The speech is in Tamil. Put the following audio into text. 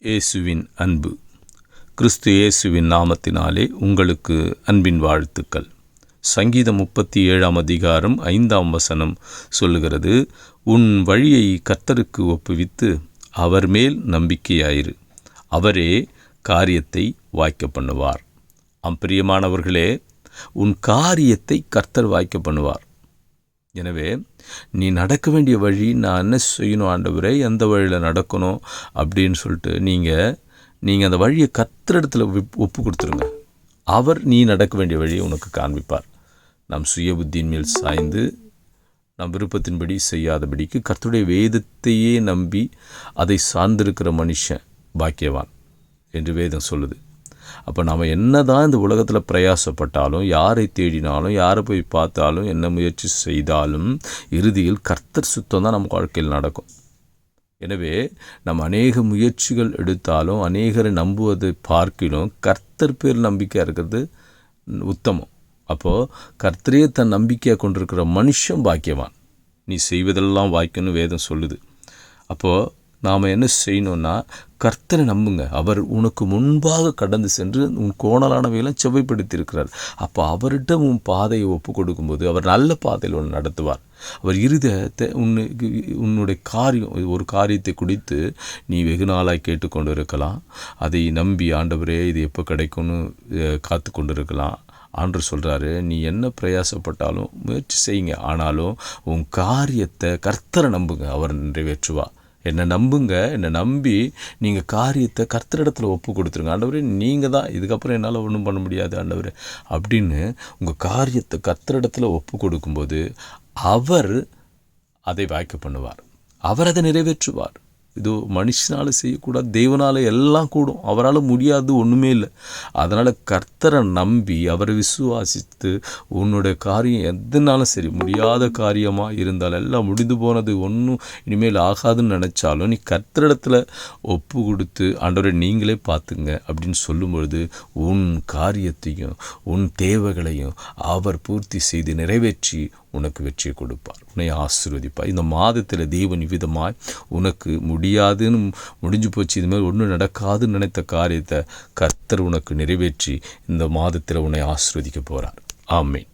இயேசுவின் அன்பு. கிறிஸ்து இயேசுவின் நாமத்தினாலே உங்களுக்கு அன்பின் வாழ்த்துக்கள். சங்கீதம் 37 5 சொல்லுகிறது, உன் வழியை கர்த்தருக்கு ஒப்புவித்து அவர் மேல் நம்பிக்கையாயிரு, அவரே காரியத்தை வாய்க்க பண்ணுவார். பிரியமானவர்களே, உன் காரியத்தை கர்த்தர் வாய்க்க பண்ணுவார். எனவே நீ நடக்க வேண்டிய வழி, நான் என்ன செய்யணும் ஆண்டவரே, எந்த வழியில் நடக்கணும் அப்படின்னு சொல்லிட்டு நீங்கள் அந்த வழியை கர்த்தரிடத்தில் ஒப்பு கொடுத்துருங்க. அவர் நீ நடக்க வேண்டிய வழியை உனக்கு காண்பிப்பார். நம் சுய புத்தியின் மேல் சாய்ந்து நம் விருப்பத்தின்படி செய்யாதபடிக்கு கர்த்தருடைய வேதத்தையே நம்பி அதை சார்ந்திருக்கிற மனுஷன் பாக்கியவான் என்று வேதம் சொல்லுது. அப்போ நம்ம என்ன தான் இந்த உலகத்தில் பிரயாசப்பட்டாலும், யாரை தேடினாலும், யாரை போய் பார்த்தாலும், என்ன முயற்சி செய்தாலும் இறுதியில் கர்த்தர் சுத்தம் தான் நம்ம வாழ்க்கையில் நடக்கும். எனவே நம்ம அநேக முயற்சிகள் எடுத்தாலும், அநேகரை நம்புவதை பார்க்கணும், கர்த்தர் பேர் நம்பிக்கையாக இருக்கிறது உத்தமம். அப்போது கர்த்தரே தன் நம்பிக்கையாக கொண்டிருக்கிற மனுஷன் பாக்கியவான். நீ செய்வதெல்லாம் வாய்க்கணும் வேதம் சொல்லுது. அப்போது நாம் என்ன செய்யணும்னா, கர்த்தரை நம்புங்க. அவர் உனக்கு முன்பாக கடந்து சென்று உன் கோணலானவையெல்லாம் செவ்வைப்படுத்தியிருக்கிறார். அப்போ அவர்கிட்ட உன் பாதையை ஒப்பு கொடுக்கும்போது அவர் நல்ல பாதையில் ஒன்று நடத்துவார். அவர் இருதயத்தை உன்னுடைய ஒரு காரியத்தை குறித்து நீ வெகு நாளாய் கேட்டுக்கொண்டு இருக்கலாம். அதை நம்பி ஆண்டவரே இது எப்போ கிடைக்கும்னு காத்து கொண்டு இருக்கலாம். ஆண்டவர் சொல்கிறாரு, நீ என்ன பிரயாசப்பட்டாலும் முயற்சி செய்யுங்க, ஆனாலும் உன் காரியத்தை கர்த்தரை நம்புங்க, அவர் நிறைவேற்றுவார். என்னை நம்புங்க, என்னை நம்பி நீங்கள் காரியத்தை கர்த்தரிடத்தில் ஒப்பு கொடுத்துருங்க. ஆண்டவரே நீங்கள் தான், இதுக்கப்புறம் என்னால் ஒன்றும் பண்ண முடியாது ஆண்டவரே அப்படின்னு உங்கள் காரியத்தை கர்த்தரிடத்தில் ஒப்பு கொடுக்கும்போது அவர் அதை வாய்க்க பண்ணுவார். அவர் அதை நிறைவேற்றுவார். இது மனுஷனால் செய்யக்கூடாது, தேவனால் எல்லாம் கூடும். அவரால் முடியாது ஒன்றுமே இல்லை. அதனால் கர்த்தரை நம்பி அவரை விசுவாசித்து உன்னுடைய காரியம் எதுனாலும் சரி, முடியாத காரியமாக இருந்தாலும், எல்லாம் முடிந்து போனது, ஒன்றும் இனிமேல் ஆகாதுன்னு நினச்சாலும் நீ கர்த்தரிடத்தில் ஒப்பு கொடுத்து ஆண்டவரை நீங்களே பார்த்துங்க அப்படின்னு சொல்லும்பொழுது உன் காரியத்தையும் உன் தேவைகளையும் அவர் பூர்த்தி செய்து நிறைவேற்றி உனக்கு வெற்றியை கொடுப்பார், உன்னை ஆசீர்வதிப்பார். இந்த மாதத்தில் தேவன் விதமாய் உனக்கு முடியாதுன்னு முடிஞ்சு போச்சு, இதுமாதிரி ஒன்றும் நடக்காதுன்னு நினைத்த காரியத்தை கர்த்தர் உனக்கு நிறைவேற்றி இந்த மாதத்தில் உன்னை ஆசீர்வதிக்க போகிறார். ஆமென்.